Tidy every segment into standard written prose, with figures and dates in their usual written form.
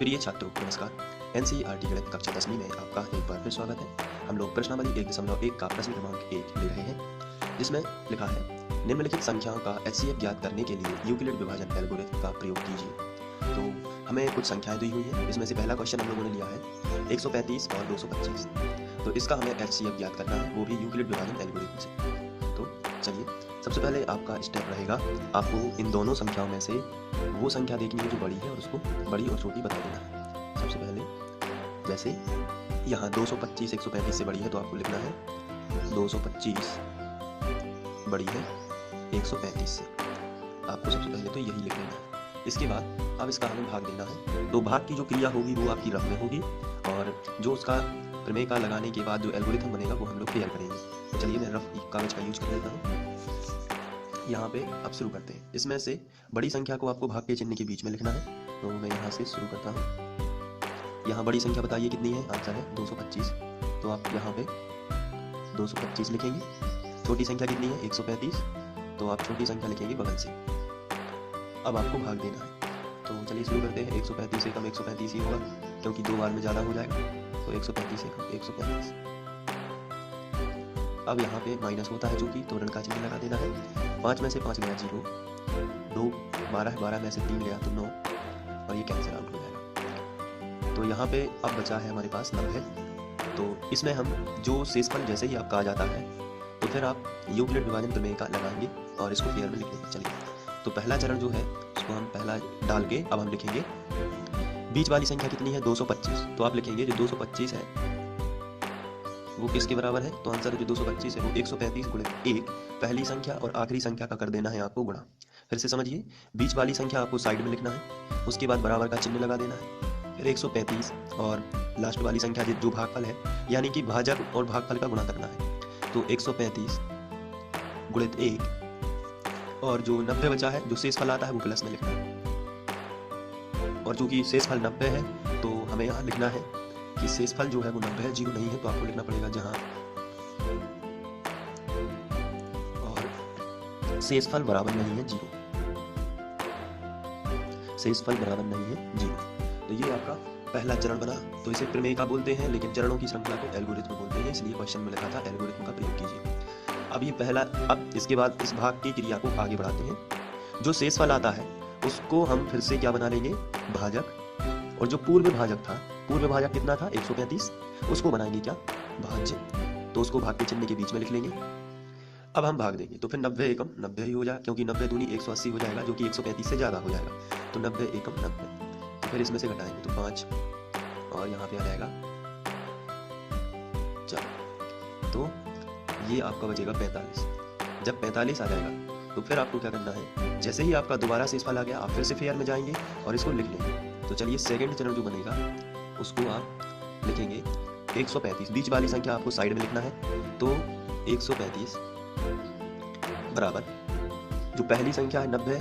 प्रिय छात्रों नमस्कार। एनसीईआरटी गणित कक्षा 10वीं में आपका एक बार फिर स्वागत है। हम लोग प्रश्नावली 1.1 का प्रश्न क्रमांक 1 ले रहे हैं, जिसमें लिखा है निम्नलिखित संख्याओं का एचसीएफ ज्ञात करने के लिए यूक्लिड विभाजन एल्गोरिथम का प्रयोग कीजिए। तो हमें कुछ संख्याएं दी हुई हैं, इसमें से पहला क्वेश्चन हम लोगों ने लिया है 135 और 225। तो इसका हमें एचसीएफ ज्ञात करना है, वो भी यूक्लिड विभाजन एल्गोरिथम से। तो चलिए, सबसे पहले आपका स्टेप रहेगा, आपको इन दोनों संख्याओं में से वो संख्या देखनी है जो बड़ी है और उसको बड़ी और छोटी बता देना है। सबसे पहले जैसे यहाँ 225 135 से बड़ी है, तो आपको लिखना है 225 बड़ी है 135 से। आपको सबसे पहले तो यही लिख लेना है। इसके बाद अब इसका हमें भाग देना है। तो भाग की जो क्रिया होगी वो आपकी रफ में होगी, और जो उसका प्रमेय का लगाने के बाद जो एल्गोरिथम बनेगा वो हम लोग क्लियर करेंगे। तो चलिए, मैं रफ कागज का यूज कर लेता हूँ। यहाँ पे अब शुरू करते हैं। इसमें से बड़ी संख्या को आपको भाग के चिन्ह के बीच में लिखना है, तो मैं यहाँ से शुरू करता हूँ। यहाँ बड़ी संख्या बताइए कितनी है, आंसर है 225। तो आप यहाँ पे 225 लिखेंगे। छोटी संख्या कितनी है 135, तो आप छोटी संख्या लिखेंगे बगल से। अब आपको भाग देना है, तो चलिए शुरू करते हैं। 135 से कम 135 ही होगा, क्योंकि 2 बार में ज़्यादा हो जाएगा। तो 135 से कम 135। अब यहाँ पे माइनस होता है चूंकि, तो ऋण का चिन्ह लगा देना है। 5 में से 5 गया 0, 2 12 12 में से 3 गया तो 9, और ये कैंसिल आउट हो जाएगा। तो यहाँ पे अब बचा है हमारे पास 90। तो इसमें हम जो शेषफल जैसे ही आपका आ जाता है, तो फिर आप यूक्लिड विभाजन प्रमेय का लगाएंगे और इसको फेयर में लिख लेंगे। चलिए, तो पहला चरण जो है उसको हम पहला डाल के अब हम लिखेंगे बीच वाली संख्या कितनी है 225। तो आप लिखेंगे जो 225 है वो किसके बराबर है, तो आंसर जो 225 है वो 135 गुणित 1 पहली संख्या और आखिरी संख्या का कर देना है आपको गुणा। फिर से समझिए, बीच वाली संख्या आपको साइड में लिखना है, उसके बाद बराबर का चिन्ह लगा देना है, फिर 135 और लास्ट वाली संख्या जो भागफल है, यानी कि भाजक और भागफल का गुणा करना है। तो 135 गुणित 1, और जो 90 बचा है जो शेषफल आता है वो प्लस में लिखना है। और चूंकि शेषफल 90 है, तो हमें यहाँ लिखना है कि शेषफल जो है वो 90 है, 0 नहीं है, तो आपको लिखना पड़ेगा जहां और शेषफल बराबर नहीं है 0। शेषफल बराबर नहीं है 0। तो ये आपका पहला चरण बना। तो इसे प्रमेय का बोलते हैं, लेकिन चरणों की श्रृंखला को एल्गोरिथम बोलते हैं, इसलिए क्वेश्चन में लिखा था एल्गोरिथम का प्रयोग कीजिए। अब ये पहला, अब इसके बाद इस भाग की क्रिया को आगे बढ़ाते हैं। जो शेषफल आता है उसको हम फिर से क्या बना लेंगे, भाजक, और जो पूर्व भाजक था, पूर्व भाजक कितना था 135, उसको बनाएंगे क्या, भाज्य। तो उसको भाग के चिन्ह के बीच में लिख लेंगे। अब हम भाग देंगे, तो फिर 90 एकम 90 ही हो जाएगा, क्योंकि 90 दूनी 180 हो जाएगा, जो कि 135 से ज़्यादा हो जाएगा। तो 90 एकम 90। तो फिर इसमें से घटाएंगे तो 5, और यहाँ पे आ जाएगा 4। तो ये आपका बचेगा 45। जब 45 आ जाएगा तो फिर आपको क्या करना है, जैसे ही आपका दोबारा शेषफल आ गया आप फिर से फेयर में जाएंगे और इसको लिख लेंगे। तो चलिए, सेकंड चरण जो बनेगा उसको आप लिखेंगे 135। बीच वाली संख्या आपको साइड में लिखना है, तो 135 बराबर जो पहली संख्या है 90,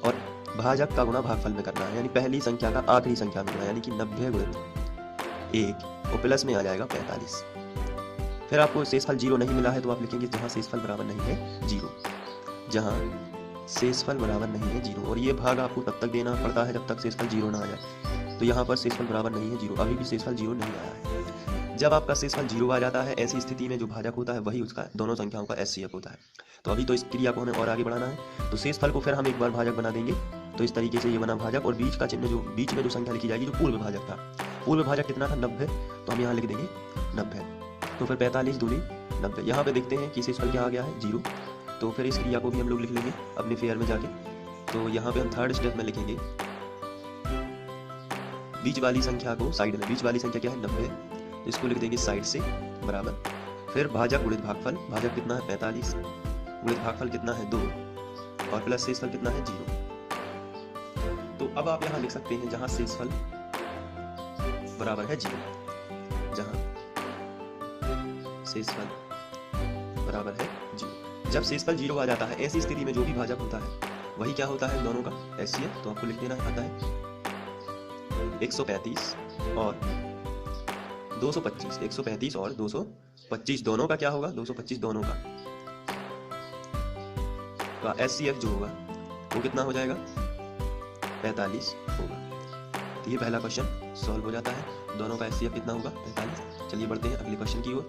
और भाजक का गुणा भागफल में करना है, यानी पहली संख्या का आखिरी संख्या में गुणा, यानी कि 90 गुणित 1, और प्लस में आ जाएगा 45। फिर आपको शेषफल 0 नहीं मिला है, तो आप लिखेंगे जहां शेषफल बराबर नहीं है 0, जहां शेषफल बराबर नहीं है 0। और ये भाग आपको तब तक देना पड़ता है जब तक शेषफल 0 ना आ जाए। तो यहाँ पर शेषफल बराबर नहीं है 0, अभी भी शेषफल 0 नहीं आया है। जब आपका शेषफल 0 आ जाता है, ऐसी स्थिति में जो भाजक होता है वही उसका दोनों संख्याओं का एचसीएफ होता है। तो अभी तो इस क्रिया को हमें और आगे बढ़ाना है। तो शेषफल को फिर हम एक बार भाजक बना देंगे। तो इस तरीके से ये बना भाजक, और बीच का चिन्ह जो बीच में जो संख्या लिखी जाएगी जो पूर्व भाजक था, पूर्व भाजक कितना था 90, तो हम यहाँ लिख देंगे 90। तो फिर 45 दूनी 90। यहाँ पे देखते हैं कि शेषफल क्या आ गया है 0। तो फिर इस क्रिया को भी हम लोग लिख लेंगे अपने फेयर में जाके। तो यहाँ पे हम थर्ड स्टेप में लिखेंगे बीच वाली संख्या को साइड में, बीच वाली संख्या क्या है 90, तो इसको लिख देंगे साइड से बराबर। फिर भाजक गुणित भागफल, भाजक कितना है 45, गुणित भागफल कितना है 2, और प्लस शेषफल कितना है 0। तो अब आप यहाँ लिख सकते हैं जहां शेषफल बराबर है 0, जहां शेषफल बराबर है 0। जब शेषफल 0 आ जाता है, ऐसी स्थिति में जो भी भाजक होता है वही क्या होता है, दोनों का एचसीएफ। तो आपको लिख देना आता है 135 और 225। 135 और 225 दोनों का क्या होगा, 225 दोनों का एचसीएफ जो होगा वो कितना हो जाएगा, 45 होगा। ये पहला क्वेश्चन सॉल्व हो जाता है। दोनों का एचसीएफ कितना होगा? 45। चलिए बढ़ते हैं अगले क्वेश्चन की ओर।